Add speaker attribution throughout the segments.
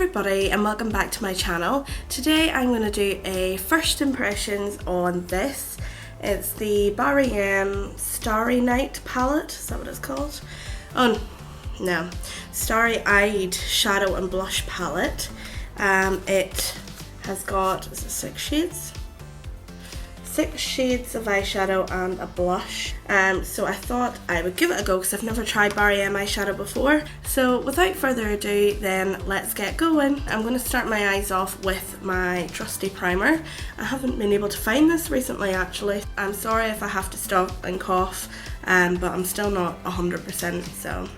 Speaker 1: everybody and welcome back to my channel. Today I'm going to do a first impressions on this. It's the Barry Starry Night palette, is that what it's called? Oh no, Starry Eyed Shadow and Blush palette. It has got, is it 6 shades? 6 shades of eyeshadow and a blush. So I thought I would give it a go because I've never tried Barry eyeshadow before. So without further ado, then let's get going. I'm going to start my eyes off with my trusty primer. I haven't been able to find this recently actually. I'm sorry if I have to stop and cough, but I'm still not 100%, so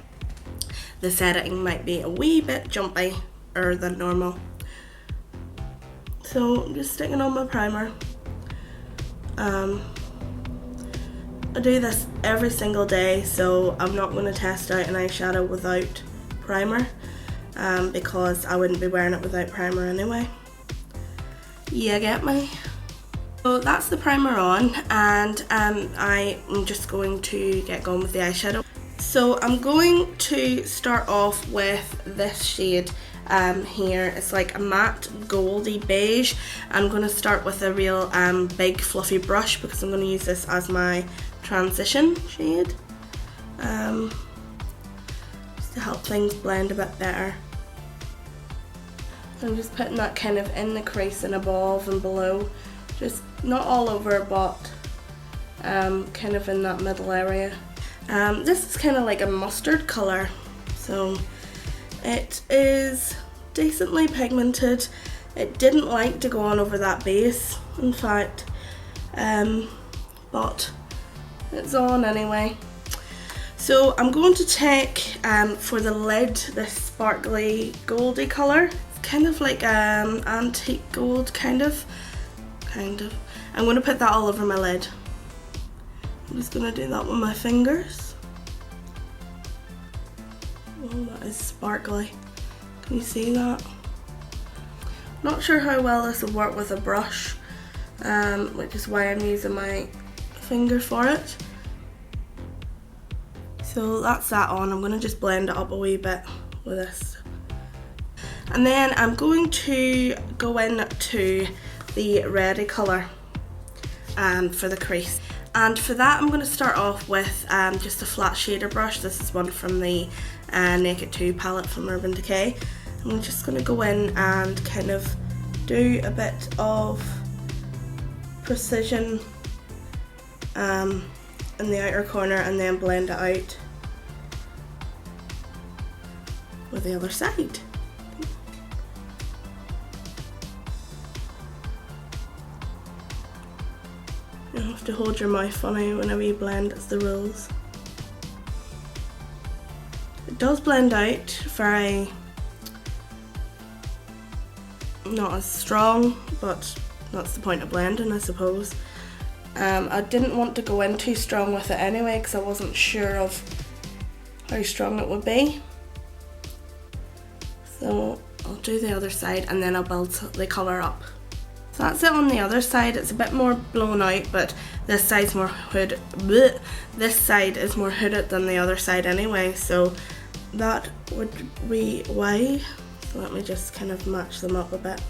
Speaker 1: this editing might be a wee bit jumpier than normal. So I'm just sticking on my primer. I do this every single day, so I'm not going to test out an eyeshadow without primer, because I wouldn't be wearing it without primer anyway. You get me? So that's the primer on, and I am just going to get going with the eyeshadow. So I'm going to start off with this shade here. It's like a matte goldy beige. I'm going to start with a real big fluffy brush because I'm going to use this as my transition shade, just to help things blend a bit better. I'm just putting that kind of in the crease and above and below, just not all over, but kind of in that middle area. This is kind of like a mustard colour, so it is decently pigmented. It didn't like to go on over that base, in fact, but it's on anyway. So I'm going to take, for the lid, this sparkly goldy colour. It's kind of like antique gold, kind of. I'm going to put that all over my lid. I'm just going to do that with my fingers. Oh, that is sparkly. Can you see that? Not sure how well this will work with a brush, which is why I'm using my finger for it. So that's that on. I'm going to just blend it up a wee bit with this. And then I'm going to go into the reddy colour for the crease. And for that I'm going to start off with just a flat shader brush. This is one from the Naked 2 palette from Urban Decay. I'm just going to go in and kind of do a bit of precision in the outer corner and then blend it out with the other side. You have to hold your mouth funny whenever you blend, it's the rules. It does blend out very, not as strong, but that's the point of blending, I suppose. I didn't want to go in too strong with it anyway because I wasn't sure of how strong it would be. So I'll do the other side and then I'll build the colour up. So that's it on the other side. It's a bit more blown out, but this side's more hooded. This side is more hooded than the other side anyway, so that would be why. So let me just kind of match them up a bit.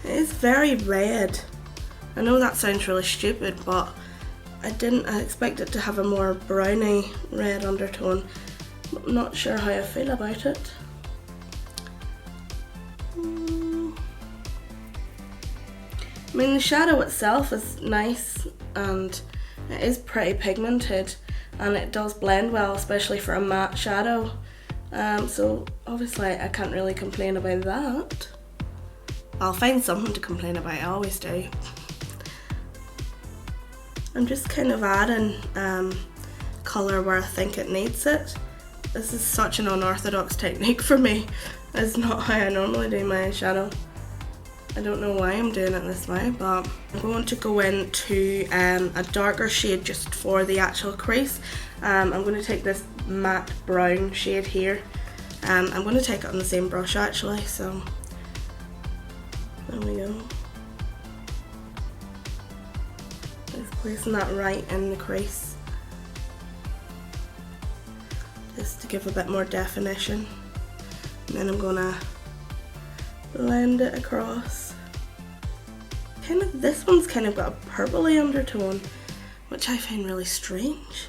Speaker 1: It is very red. I know that sounds really stupid, but I expect it to have a more browny red undertone. I'm not sure how I feel about it. I mean, the shadow itself is nice and it is pretty pigmented and it does blend well, especially for a matte shadow. So obviously I can't really complain about that. I'll find something to complain about, I always do. I'm just kind of adding colour where I think it needs it. This is such an unorthodox technique for me. It's not how I normally do my eyeshadow. I don't know why I'm doing it this way, but I'm going to go into a darker shade just for the actual crease. I'm going to take this matte brown shade here. I'm going to take it on the same brush actually, so there we go. Just placing that right in the crease, just to give a bit more definition. And then I'm gonna blend it across. This one's kind of got a purpley undertone, which I find really strange.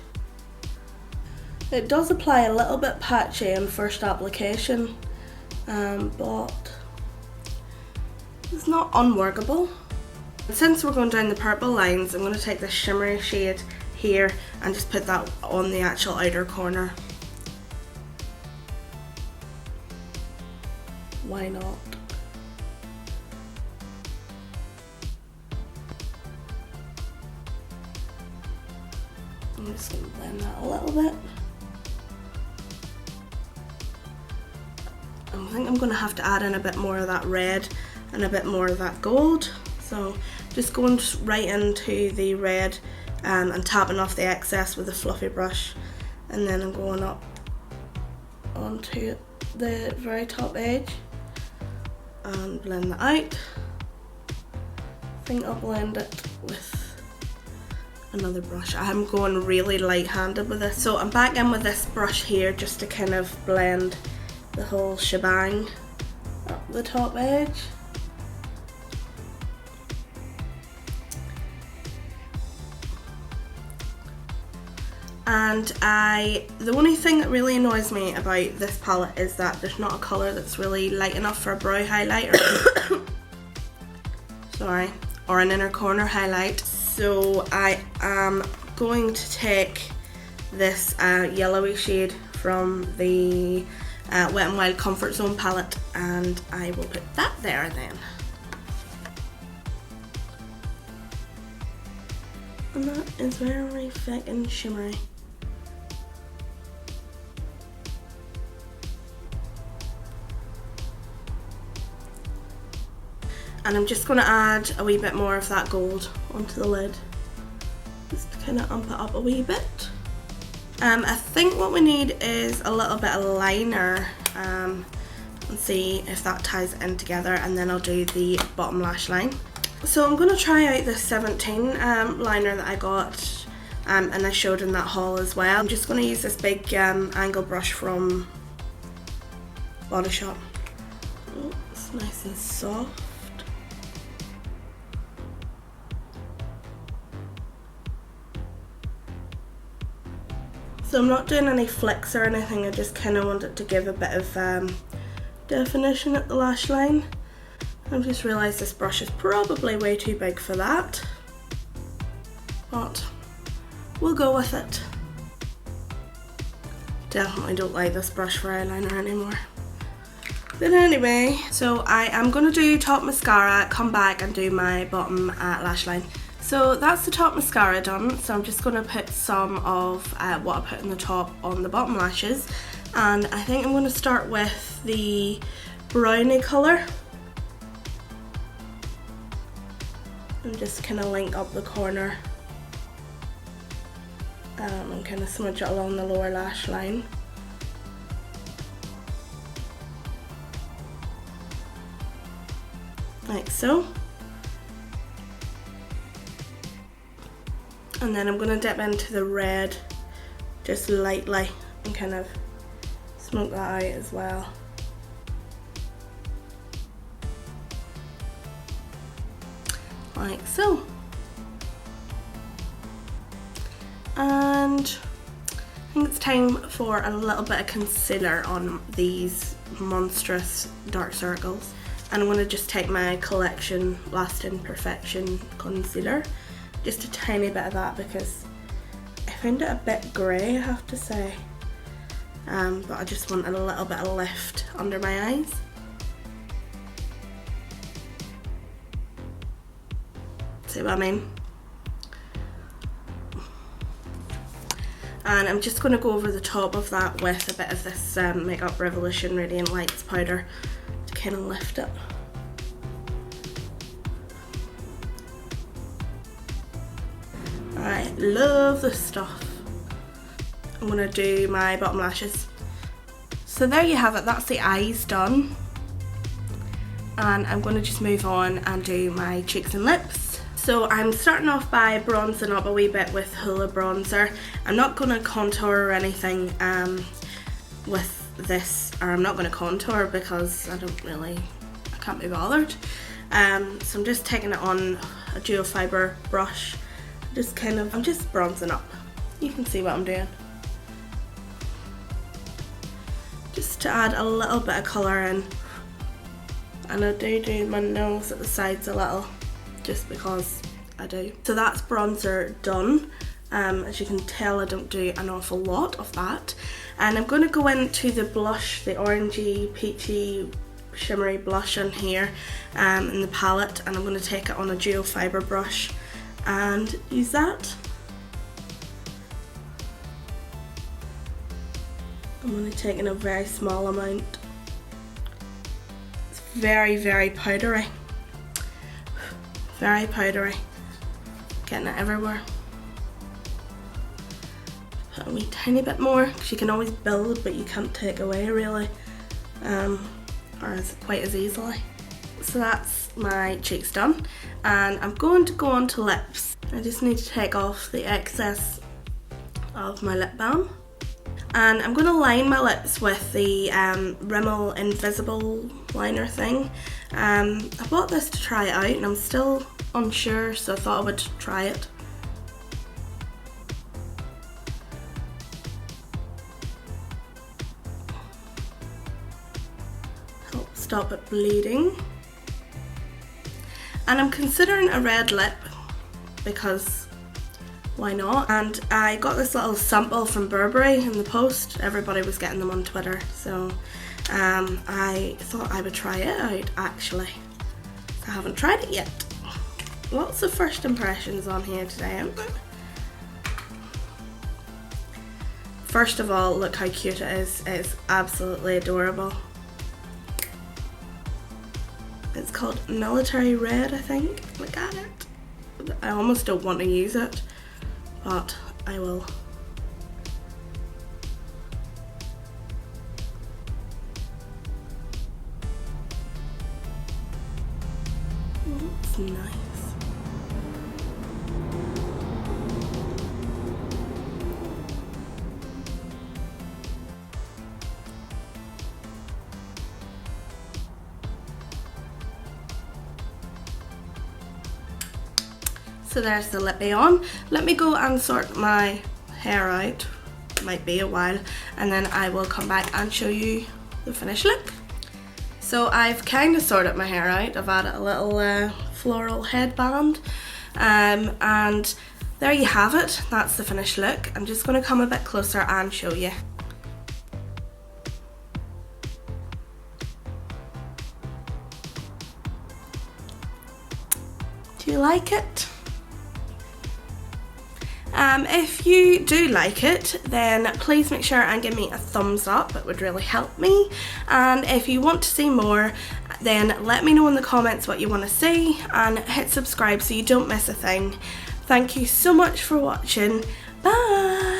Speaker 1: It does apply a little bit patchy on first application, but it's not unworkable. Since we're going down the purple lines, I'm going to take this shimmery shade here and just put that on the actual outer corner. Why not? I'm just going to blend that a little bit. I think I'm going to have to add in a bit more of that red and a bit more of that gold. So just going right into the red and tapping off the excess with a fluffy brush, and then I'm going up onto the very top edge and blend that out. I think I'll blend it with another brush. I'm going really light-handed with this, so I'm back in with this brush here just to kind of blend the whole shebang up the top edge. And the only thing that really annoys me about this palette is that there's not a colour that's really light enough for a brow highlight or an inner corner highlight. So I am going to take this yellowy shade from the Wet n Wild Comfort Zone palette, and I will put that there then. And that is very thick and shimmery. And I'm just going to add a wee bit more of that gold onto the lid, just to kind of amp it up a wee bit. I think what we need is a little bit of liner, and see if that ties in together, and then I'll do the bottom lash line. So I'm going to try out this 17 liner that I got, and I showed in that haul as well. I'm just going to use this big angle brush from Body Shop. Oh, it's nice and soft. So I'm not doing any flicks or anything, I just kind of wanted to give a bit of definition at the lash line. I've just realised this brush is probably way too big for that, but we'll go with it. Definitely don't like this brush for eyeliner anymore. But anyway, so I am going to do top mascara, come back and do my bottom lash line. So that's the top mascara done, so I'm just going to put some of what I put in the top on the bottom lashes, and I think I'm going to start with the brownie colour and just kind of link up the corner and kind of smudge it along the lower lash line. Like so. And then I'm going to dip into the red just lightly and kind of smoke that out as well. Like so. And I think it's time for a little bit of concealer on these monstrous dark circles. And I'm going to just take my Collection Lasting Perfection concealer. Just a tiny bit of that because I found it a bit grey, I have to say. But I just want a little bit of lift under my eyes. See what I mean? And I'm just going to go over the top of that with a bit of this Makeup Revolution Radiant Lights powder to kind of lift it. I love this stuff. I'm going to do my bottom lashes. So there you have it, that's the eyes done. And I'm going to just move on and do my cheeks and lips. So I'm starting off by bronzing up a wee bit with Hoola bronzer. I'm not going to contour or anything with this, or I'm not going to contour because I can't be bothered. So I'm just taking it on a dual fibre brush. I'm just bronzing up. You can see what I'm doing. Just to add a little bit of colour in. And I do my nose at the sides a little, just because I do. So that's bronzer done. As you can tell, I don't do an awful lot of that. And I'm going to go into the blush, the orangey, peachy, shimmery blush in here in the palette, and I'm going to take it on a dual fibre brush and use that. I'm only taking a very small amount. It's very, very powdery. Very powdery. Getting it everywhere. Put a wee tiny bit more, because you can always build but you can't take away really, or quite as easily. So that's my cheeks done, and I'm going to go on to lips. I just need to take off the excess of my lip balm, and I'm going to line my lips with the Rimmel Invisible liner thing. I bought this to try it out and I'm still unsure, so I thought I would try it. Help stop it bleeding. And I'm considering a red lip because why not? And I got this little sample from Burberry in the post. Everybody was getting them on Twitter, so I thought I would try it out actually. I haven't tried it yet. Lots of first impressions on here today, aren't there? First of all, look how cute it is. It's absolutely adorable. It's called Military Red, I think. Look at it. I almost don't want to use it, but I will. Oh, it's nice. So there's the lippy on. Let me go and sort my hair out. Might be a while, and then I will come back and show you the finished look. So I've kind of sorted my hair out. I've added a little floral headband, and there you have it. That's the finished look. I'm just going to come a bit closer and show you. Do you like it? If you do like it, then please make sure and give me a thumbs up. It would really help me. And if you want to see more, then let me know in the comments what you want to see, and hit subscribe so you don't miss a thing. Thank you so much for watching. Bye!